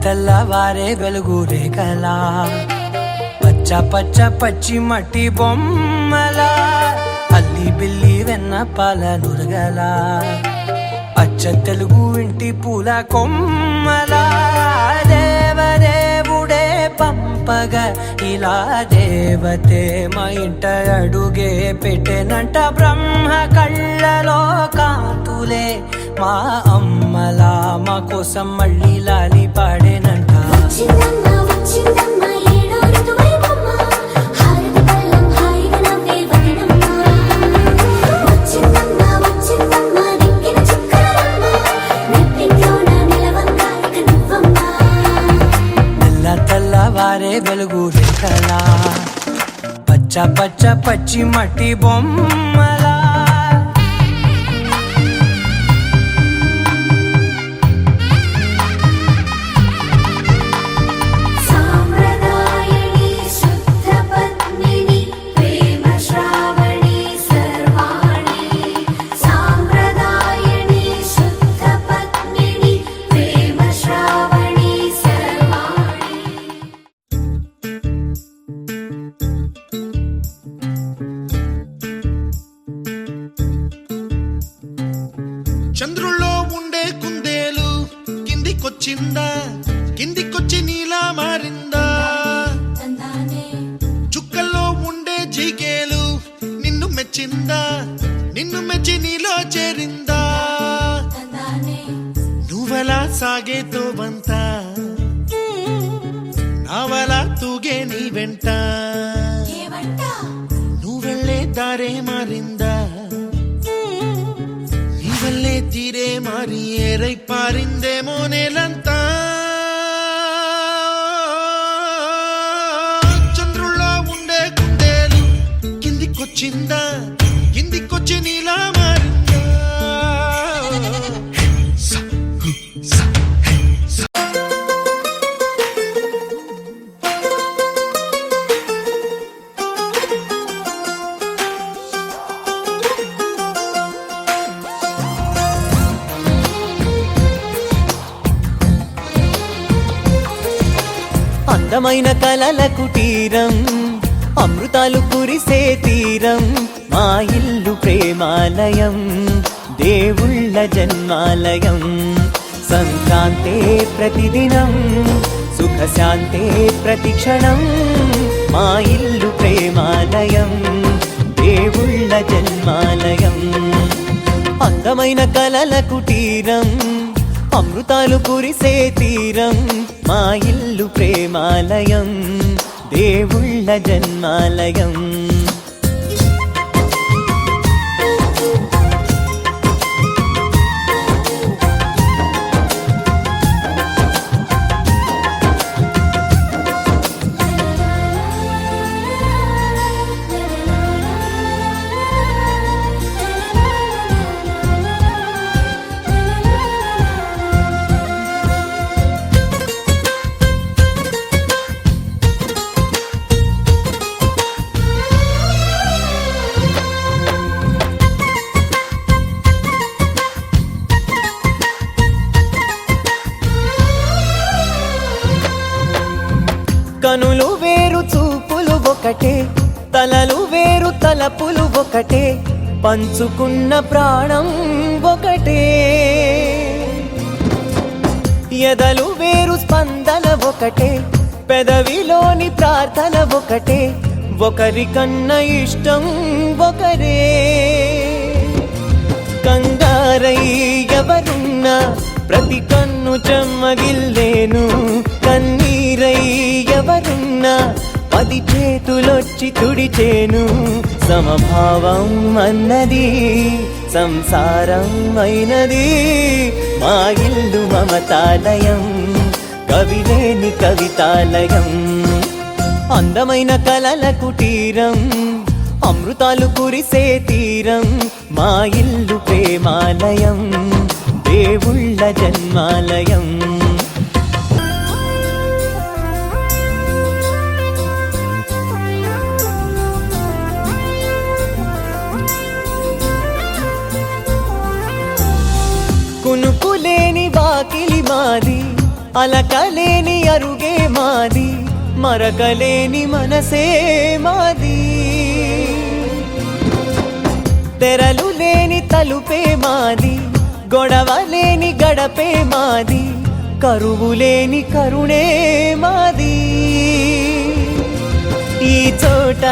తెల్లవారే వెలుగు రేఖలా పచ్చ పచ్చ పచ్చి మట్టి బొమ్మలా అల్లి బిల్లి వెన్న పాల నురగలా అచ్చ తెలుగు ఇంటి పూల కొమ్మలా దేవదేవుడే పంపగా ఇలా దేవతే మా ఇంట అడుగే పెట్టెనంట బ్రహ్మ కళ్ళలో కాంతులే మా అమ్మలా మా కోసం మళ్ళీ లాలి పాడేనంట తెల్లవారే వెలుగు రేఖలా పచ్చ పచ్చ పచ్చి మట్టి బొమ్మలా చంద్రుల్లో ఉండే కుందేలు కిందికొచ్చిందా, కిందికొచ్చి నీలా మారిందా? చుక్కల్లో ఉండే జీకేలు నిన్ను మెచ్చిందా, నిన్ను మెచ్చి నీలో చేరిందా? నువ్వలా సాగేతో వంత నావలా తూగే నీ వెంట, నువ్వెళ్ళే దారే మారిందా, వల్లే తీరే మారి ఏరై పారిందేమో నేలంతా. చంద్రుల్లో ఉండే కుందేలు కిందికొచ్చిందా, కిందికొచ్చి నీలా మారిందా? అందమైన కలల కుటీరం, అమృతాలు కురిసే తీరం, మా ఇల్లు ప్రేమాలయం, దేవుళ్ళ జన్మాలయం. సంక్రాంతే ప్రతిదినం, సుఖశాంతే ప్రతిక్షణం, మా ఇల్లు ప్రేమాలయం, దేవుళ్ళ జన్మాలయం. అందమైన కలల కుటీరం, అమృతాలు కురిసే తీరం, మా ఇల్లు ప్రేమాలయం, దేవుళ్ళ జన్మాలయం. కనులు వేరు చూపులు ఒకటే, తలలు వేరు తలపులు ఒకటే, పంచుకున్న ప్రాణం ఒకటే. ఎదలు వేరు స్పందన ఒకటే, పెదవిలోని ప్రార్థన ఒకటే, ఒకరికన్నా ఇష్టం ఒకరే. కంగారై ఎవరున్నా ప్రతి కన్ను చెమ్మగిల్లేను, కన్నీరై ఎవరున్నా 10 చేతులొచ్చి తుడిచేను. సమభావం అన్నది సంసారం అయినది, మా ఇల్లు మమతాలయం, కవిలేని కవితాలయం. అందమైన కలల కుటీరం, అమృతాలు కురిసే తీరం, మా ఇల్లు ప్రేమాలయం, దేవుళ్ళ జన్మాలయం. కునుకులేని వాకిలి మాది, అలకలేని అరుగే మాది, మరకలేని మనసే మాది. తెరలు లేని తలుపే మాది, గొడవ లేని గడపే మాది, కరువు లేని కరుణే మాది. ఈ చోట